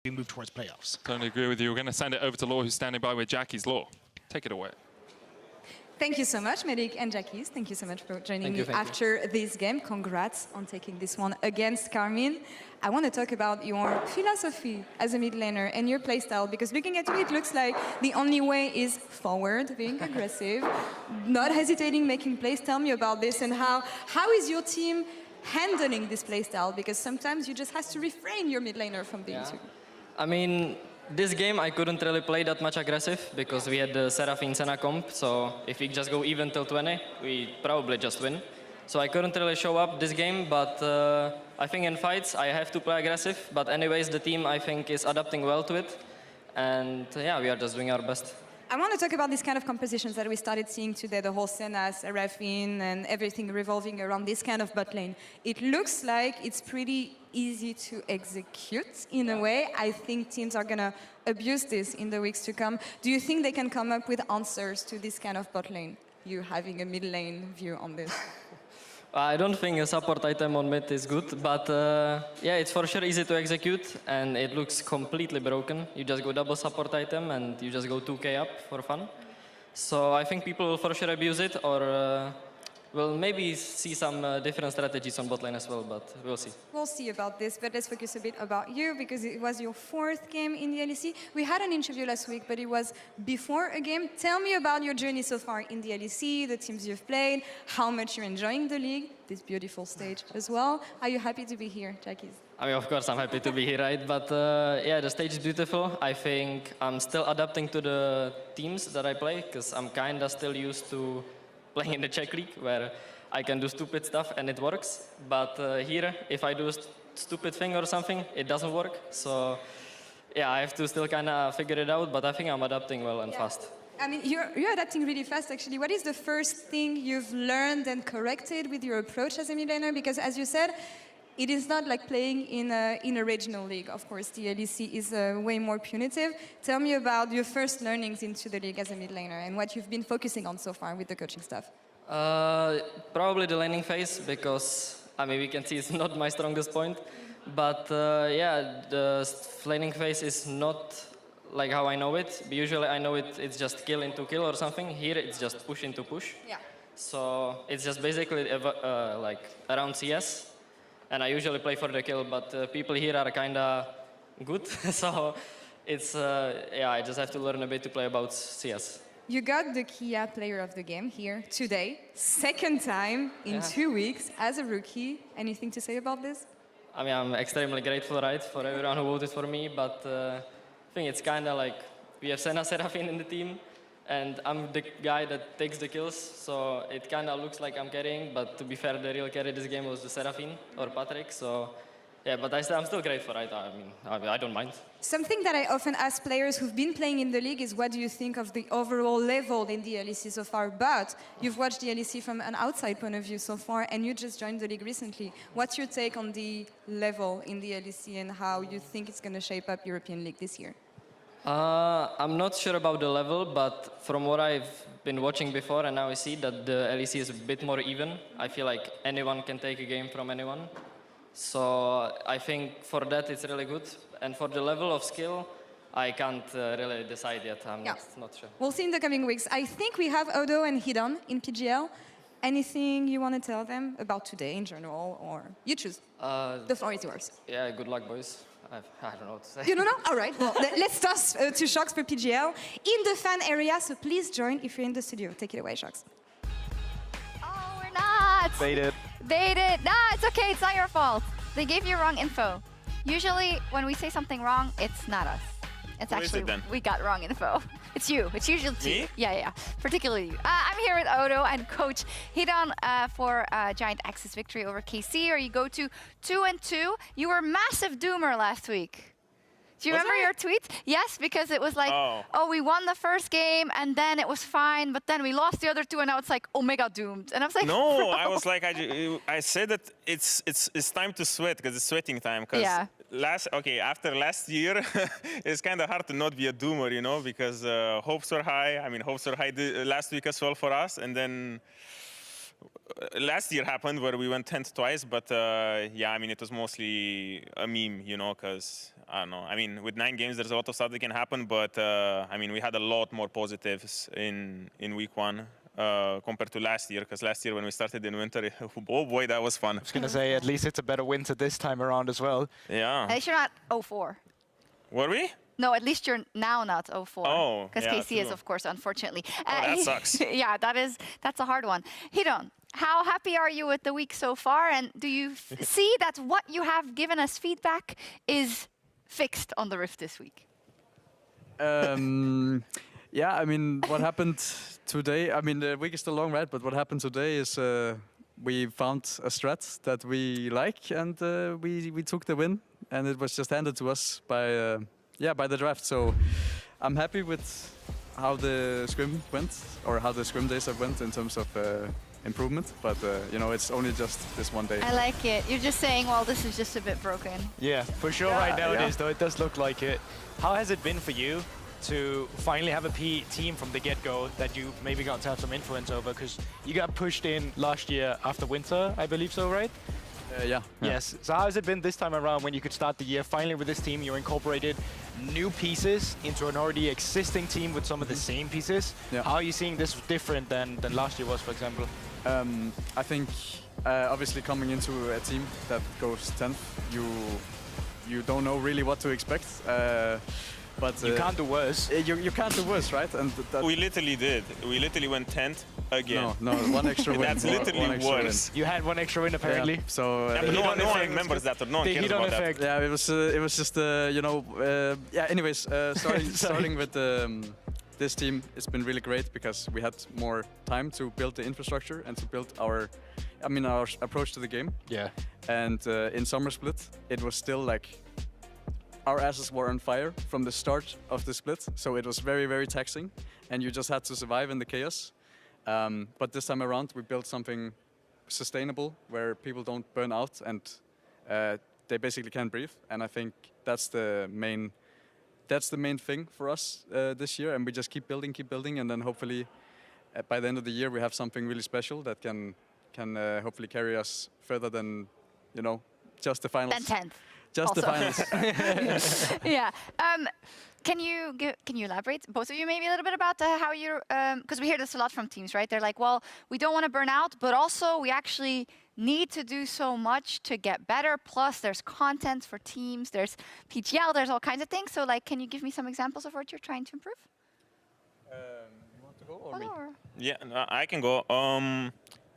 we move towards playoffs. Totally agree with you. We're going to send it over to Law, who's standing by with Jackie's. Law, take it away. Thank you so much, Medic and Jackie. Thank you so much for joining me after this game. Congrats on taking this one against Carmine. I want to talk about your philosophy as a mid laner and your playstyle, because looking at you, it looks like the only way is forward, being aggressive, not hesitating, making plays. Tell me about this and how is your team handling this playstyle? Because sometimes you just have to refrain your mid laner from being too. I mean, this game I couldn't really play that much aggressive because we had the Seraphine Senna comp, so if we just go even till 20, we probably just win. So I couldn't really show up this game, but I think in fights I have to play aggressive, but anyways the team I think is adapting well to it, and yeah, we are just doing our best. I want to talk about these kind of compositions that we started seeing today, the whole Senna, Seraphine, and everything revolving around this kind of bot lane. It looks like it's pretty easy to execute in a way. I think teams are going to abuse this in the weeks to come. Do you think they can come up with answers to this kind of bot lane? You having a mid lane view on this? I don't think a support item on mid is good, but yeah, it's for sure easy to execute, and it looks completely broken. You just go double support item, and you just go 2k up for fun. So I think people will for sure abuse it, or we'll maybe see some different strategies on bot lane as well, but we'll see. We'll see about this, but let's focus a bit about you, because it was your 4th game in the LEC. We had an interview last week, but it was before a game. Tell me about your journey so far in the LEC, the teams you've played, how much you're enjoying the league, this beautiful stage as well. Are you happy to be here, Jackie? I mean, of course, I'm happy to be here, right? But yeah, the stage is beautiful. I think I'm still adapting to the teams that I play, because I'm kind of still used to playing in the Czech League, where I can do stupid stuff and it works. But here, if I do a stupid thing or something, it doesn't work. So yeah, I have to still kind of figure it out, but I think I'm adapting well and fast. I mean, you're adapting really fast, actually. What is the first thing you've learned and corrected with your approach as a mid laner? Because as you said, it is not like playing in a regional league. Of course, the LEC is way more punitive. Tell me about your first learnings into the league as a mid laner and what you've been focusing on so far with the coaching stuff. Probably the laning phase, because I mean, we can see it's not my strongest point. But yeah, the laning phase is not like how I know it. Usually I know it's just kill into kill or something. Here it's just push into push. Yeah. So it's just basically like around CS. And I usually play for the kill, but people here are kind of good. So it's, yeah, I just have to learn a bit to play about CS. You got the Kia Player of the Game here today, 2nd time in 2 weeks as a rookie. Anything to say about this? I mean, I'm extremely grateful, right, for everyone who voted for me, but I think it's kind of like we have Senna Seraphine in the team, and I'm the guy that takes the kills, so it kind of looks like I'm carrying, but to be fair, the real carry this game was the Seraphine or Patrick, so yeah, but I'm still grateful, right? I mean, I don't mind. Something that I often ask players who've been playing in the league is, what do you think of the overall level in the LEC so far? But you've watched the LEC from an outside point of view so far, and you just joined the league recently. What's your take on the level in the LEC and how you think it's going to shape up European League this year? I'm not sure about the level, but from what I've been watching before, and now I see that the LEC is a bit more even. I feel like anyone can take a game from anyone. So I think for that it's really good. And for the level of skill, I can't really decide yet. I'm not sure. We'll see in the coming weeks. I think we have Odo and Hidon in PGL. Anything you want to tell them about today in general, or you choose? The floor is yours. Yeah, good luck, boys. I don't know what to say. You don't know? All right. Well, let's toss to Shox for PGL in the fan area. So please join if you're in the studio. Take it away, Shox. Oh, we're not. Baited. Baited. Nah, it's okay. It's not your fault. They gave you wrong info. Usually, when we say something wrong, it's not us. It's actually we got wrong info. It's you. It's usually you. Me? Yeah. Particularly you. I'm here with Odo and Coach Hidon for Giant Axis victory over KC, or you go to 2-2. You were massive doomer last week. Do you remember your tweet? Yes, because it was like, oh, we won the first game and then it was fine, but then we lost the other two and now it's like Omega doomed. And I was like, no, bro. I was like, I said that it's time to sweat because it's sweating time. Because after last year, it's kind of hard to not be a doomer, you know, because hopes were high. I mean, hopes were high last week as well for us, and then last year happened where we went 10th twice, but yeah, I mean, it was mostly a meme, you know, because I don't know. I mean, with 9 games, there's a lot of stuff that can happen, but I mean, we had a lot more positives in week 1 compared to last year, because last year when we started in winter, oh boy, that was fun. I was going to say, at least it's a better winter this time around as well. Yeah. At least you're not 0-4. Were we? No, at least you're now not 0-4. Oh, because yeah, KC is, true. of course, unfortunately. Oh, that sucks. Yeah, that's a hard one. Hidon, how happy are you with the week so far? And do you see that what you have given us feedback is fixed on the Rift this week? Yeah, I mean, what happened today, I mean, the week is still long, right? But what happened today is we found a strat that we like, and we took the win, and it was just handed to us by by the draft. So I'm happy with how the scrim went, or how the scrim days have went in terms of improvement. But you know, it's only just this one day. I like it. You're just saying, well, this is just a bit broken. Yeah, for sure. Yeah, right now yeah. it is, though. It does look like it. How has it been for you to finally have a team from the get-go that you maybe got to have some influence over? Because you got pushed in last year after winter, I believe so, right? Yeah. Yes. So how has it been this time around when you could start the year finally with this team? You incorporated new pieces into an already existing team with some of the same pieces. Yeah. How are you seeing this different than last year was, for example? I think obviously coming into a team that goes 10th, you don't know really what to expect. But You can't do worse. You can't do worse, right? And We literally did. We literally went 10th again. no, one extra win. That's literally one extra worse. You had one extra win, apparently. Yeah, so Yeah, but no one effect. remembers that, or no one The cares Hidon about that. effect. yeah, it was just you know anyways, starting with this team, it's been really great because we had more time to build the infrastructure and to build our approach to the game. Yeah. And in summer split, it was still like our asses were on fire from the start of the split, so it was very, very taxing, and you just had to survive in the chaos. But this time around, we built something sustainable where people don't burn out and they basically can't breathe. And I think that's the main thing for us this year. And we just keep building, and then hopefully by the end of the year, we have something really special that can hopefully carry us further than, you know, just the finals. Then 10th. Just the also. finals. Yeah. Can you elaborate, both of you, maybe a little bit about how you're, because we hear this a lot from teams, right? They're like, well, we don't want to burn out, but also we actually need to do so much to get better. Plus, there's content for teams, there's PTL, there's all kinds of things. So, like, can you give me some examples of what you're trying to improve? You want to go or me? Or- Yeah, no, I can go.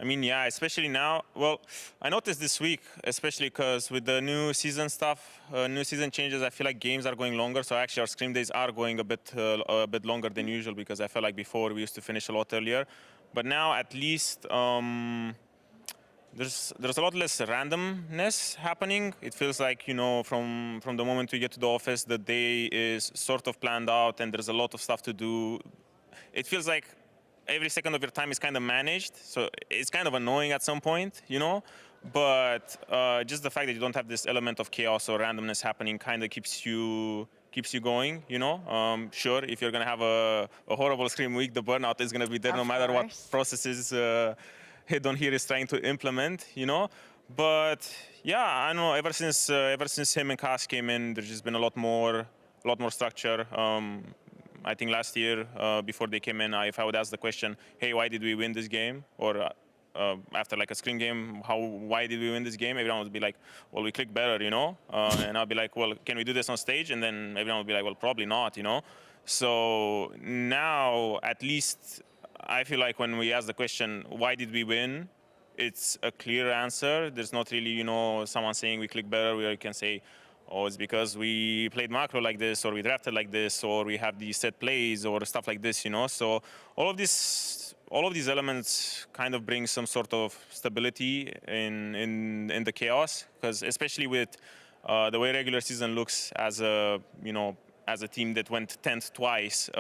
I mean, yeah, especially now. Well, I noticed this week, especially because with the new season stuff, new season changes, I feel like games are going longer. So actually, our scrim days are going a bit longer than usual, because I felt like before we used to finish a lot earlier. But now, at least, there's a lot less randomness happening. It feels like, you know, from the moment we get to the office, the day is sort of planned out, and there's a lot of stuff to do. It feels like every second of your time is kind of managed, so it's kind of annoying at some point, you know. But just the fact that you don't have this element of chaos or randomness happening kind of keeps you going, you know. Sure, if you're gonna have a horrible scrim week, the burnout is gonna be there no matter what processes Hidon here is trying to implement, you know. But yeah, I know ever since him and Cass came in, there's just been a lot more structure. I think last year, before they came in, if I would ask the question, hey, why did we win this game? Or after like a scrim game, why did we win this game? Everyone would be like, well, we clicked better, you know? And I'll be like, well, can we do this on stage? And then everyone would be like, well, probably not, you know? So now, at least, I feel like when we ask the question, why did we win? It's a clear answer. There's not really, you know, someone saying we clicked better, where you can say, oh, it's because we played macro like this, or we drafted like this, or we have these set plays, or stuff like this, you know. So all of these elements kind of bring some sort of stability in the chaos, because especially with the way regular season looks as a team that went 10th twice,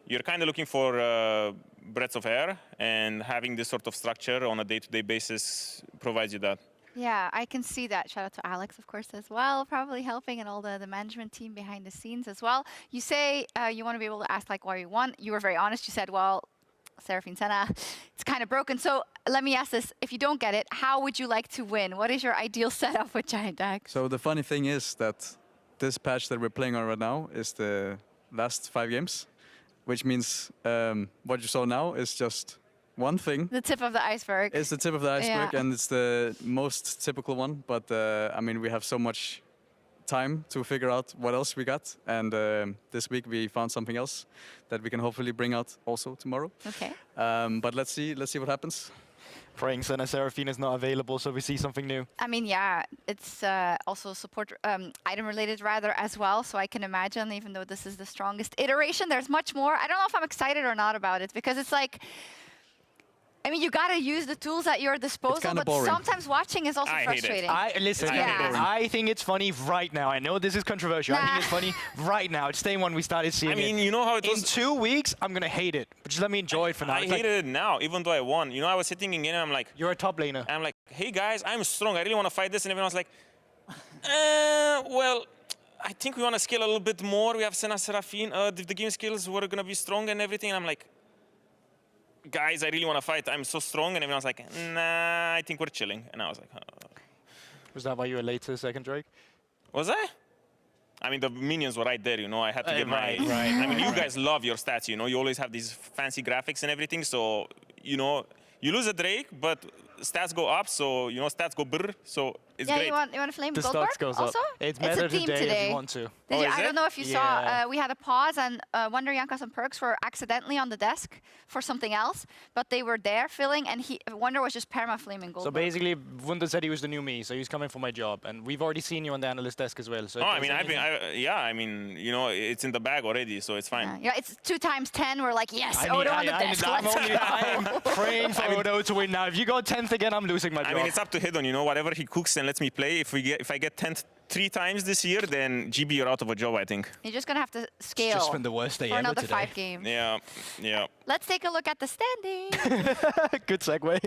you're kind of looking for breaths of air, and having this sort of structure on a day-to-day basis provides you that. Yeah, I can see that. Shout out to Alex, of course, as well, probably helping, and all the management team behind the scenes as well. You say you want to be able to ask, like, why you won. You were very honest. You said, well, Seraphine Senna, it's kind of broken. So let me ask this. If you don't get it, how would you like to win? What is your ideal setup with Giant Axe? So the funny thing is that this patch that we're playing on right now is the last 5 games, which means what you saw now is just one thing. The tip of the iceberg. It's the tip of the iceberg, Yeah. and it's the most typical one. But I mean, we have so much time to figure out what else we got, and this week we found something else that we can hopefully bring out also tomorrow. Okay. But let's see what happens. Praying Senna Seraphine is not available, so we see something new. I mean, yeah, it's also support item related rather as well. So I can imagine, even though this is the strongest iteration, there's much more. I don't know if I'm excited or not about it, because it's like, I mean, you got to use the tools at your disposal, but boring. sometimes watching is also I hate it. frustrating. Listen, Yeah. I think it's funny right now. I know this is controversial. I think Nah. it's funny right now. It's day one we started seeing I mean, it. you know how it In was. 2 weeks, I'm going to hate it. But just let me enjoy it for now. I It's like, hated it now, even though I won. You know, I was sitting in game and you're a top laner. I'm like, hey guys, I'm strong. I really want to fight this. And everyone was like, well, I think we want to scale a little bit more. We have Senna Seraphine. The game skills were going to be strong and everything. And I'm like, guys, I really want to fight. I'm so strong. And everyone's like, nah, I think we're chilling. And I was like, Was that why you were late to the second Drake? was I? I mean, the minions were right there, you know. I had to get right. I mean, you guys love your stats, you know. You always have these fancy graphics and everything. So, you know, you lose a Drake, but stats go up. So, you know, stats go brr. So it's Yeah, great. you want to flame The Goldberg stocks goes also? up. It's a better team today if you want to. Did Oh, you, is I don't it? know if you Yeah. saw, we had a pause and Wonder, Yankas, and Perks were accidentally on the desk for something else, but they were there filling, and Wonder was just perma-flaming Goldberg. So basically, Wunder said he was the new me, so he's coming for my job. And we've already seen you on the analyst desk as well. So Oh, if I mean, there's I mean, you know, it's in the bag already, so it's fine. Yeah, it's 2 times 10. We're like, yes, I mean, Odo on the desk. I'm let's only go. I'm praying for Odo to win now. If you go 10th again, I'm losing my job. I mean, it's up to Hidon, you know, whatever he cooks and lets me play. If I get 10th 3 times this year, then GB, you're out of a job, I think. You're just going to have to scale just been the worst day for ever another today. 5 games. Yeah, yeah. Let's take a look at the standing. Good segue.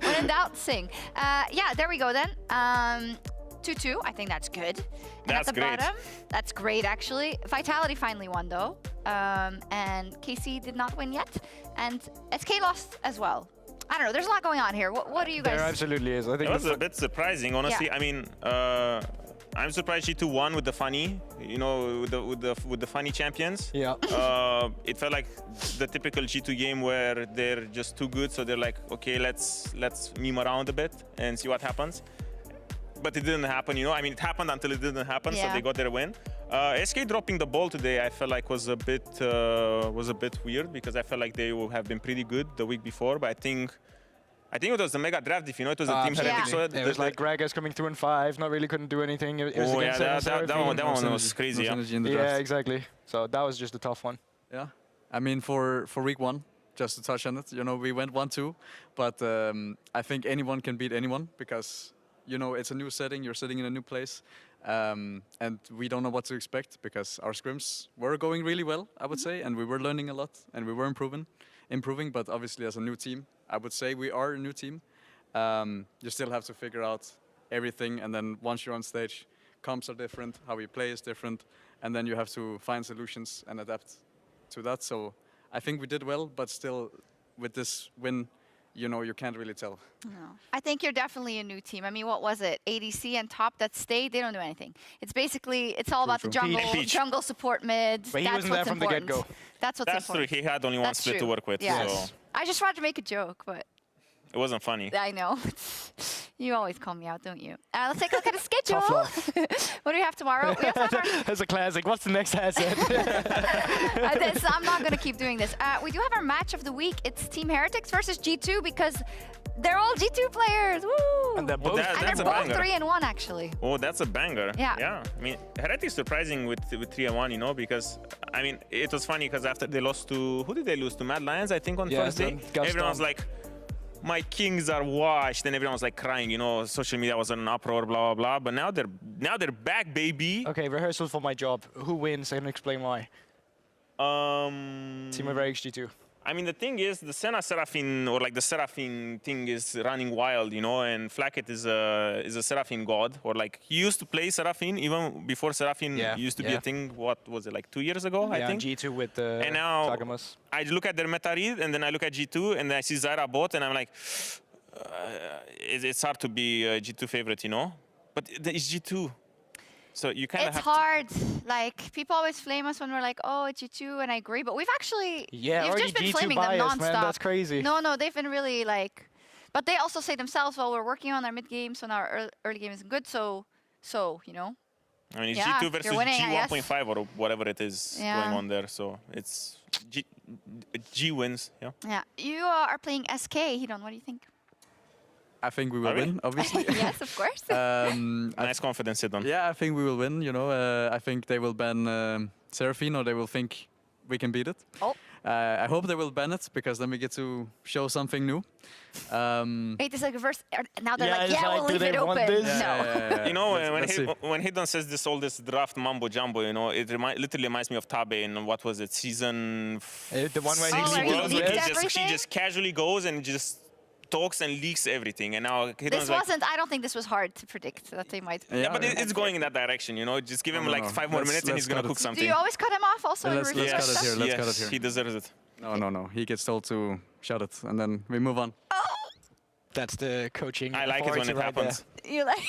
When in doubt, sing. Yeah, there we go then. 2-2, I think that's good. And That's at the great. bottom, that's great actually. Vitality finally won though. And KC did not win yet. And SK lost as well. I don't know, there's a lot going on here. What do you guys... There absolutely is. I think It was a bit surprising, honestly. Yeah. I mean, I'm surprised G2 won with the funny, you know, with the funny champions. Yeah. It felt like the typical G2 game where they're just too good, so they're like, okay, let's meme around a bit and see what happens. But it didn't happen, you know. I mean, it happened until it didn't happen, so Yeah. they got their win. SK dropping the ball today, I felt like was a bit weird, because I felt like they would have been pretty good the week before. But I think it was the mega draft. If you know, it was a team Yeah. Heretics. So It was like Gregor's coming through in 5, not really couldn't do anything. It was oh yeah, against that one was crazy. Yeah. Yeah, exactly. So that was just a tough one. Yeah, I mean for week 1, just to touch on it, you know, we went 1-2, but I think anyone can beat anyone because, you know, it's a new setting, you're sitting in a new place, and we don't know what to expect because our scrims were going really well, I would say, and we were learning a lot and we were improving, but obviously as a new team, I would say we are a new team. You still have to figure out everything, and then once you're on stage, comps are different, how we play is different, and then you have to find solutions and adapt to that. So I think we did well, but still with this win, you know, you can't really tell. No. I think you're definitely a new team. I mean, what was it? ADC and top that stayed, they don't do anything. It's basically, it's all about the true. Peach. jungle support mid. But he That's wasn't there what's from the important. get-go. That's what's That's true. important. He had only one That's split true. to work with, Yes. so I just wanted to make a joke, but it wasn't funny. I know. You always call me out, don't you? Let's take a look at the schedule. Tough What do we have tomorrow? We also have our That's a classic. What's the next asset? I'm not going to keep doing this. We do have our match of the week. It's Team Heretics versus G2 because they're all G2 players. Woo! And they're both. that- And that's they're a both banger. 3-1 actually. Oh, that's a banger. Yeah. Yeah. I mean, Heretics surprising with 3-1, you know, because I mean, it was funny because after they lost to, who did they lose to? Mad Lions, I think, on Yeah, Thursday. and got Everyone was stomped. like, my kings are washed, and everyone was like crying, you know, social media was in an uproar, blah blah blah. But now they're back, baby. Okay, rehearsal for my job. Who wins and explain why. Team Team of XG2. I mean, the thing is, the Senna Seraphine, or like the Seraphine thing is running wild, you know, and Flacket is a Seraphine god, or like he used to play Seraphine even before Seraphine used to be a thing. What was it, like 2 years ago, I think? G2 with and now Tagamus. I look at their meta read, and then I look at G2, and then I see Zyra bot, and I'm like, it's hard to be a G2 favorite, you know? But it's G2. So you kind of It's hard. Like, people always flame us when we're like, oh, it's G2, and I agree. But we've actually, you've just been G2 flaming them bias, nonstop. man, that's crazy. No, they've been really like, but they also say themselves, well, we're working on our mid games when our early game isn't good. So you know. I mean, it's Yeah, G2 versus you're winning, G1.5 or whatever it is going on there. So it's G wins. Yeah. Yeah. You are playing SK, Hidon. What do you think? I think we will win, obviously. Yes, of course. Nice confidence, Sidon. Yeah, I think we will win. You know, I think they will ban Seraphine, or they will think we can beat it. Oh. I hope they will ban it, because then we get to show something new. Wait, it's like reverse. Now they're Yeah, like, it's yeah, like, we'll do leave they it want open. this? No. You know, Let's see. when Hidon says all this draft mumbo jumbo, you know, it literally reminds me of Tabe in, what was it, season The one where Oh, where he Worlds, leaked where she everything? just casually goes and just talks and leaks everything, and now Hidon's This like, wasn't. I don't think this was hard to predict that they might. yeah, but it's going in that direction, you know. Just give him like 5 more minutes and he's gonna cook Do something. you always cut him off also? in Let's reviews cut and it stuff? here. Let's cut it Yes, here. he deserves it. No. He gets told to shut it, and then we move on. That's the coaching. I like it when authority it right there. happens. You like.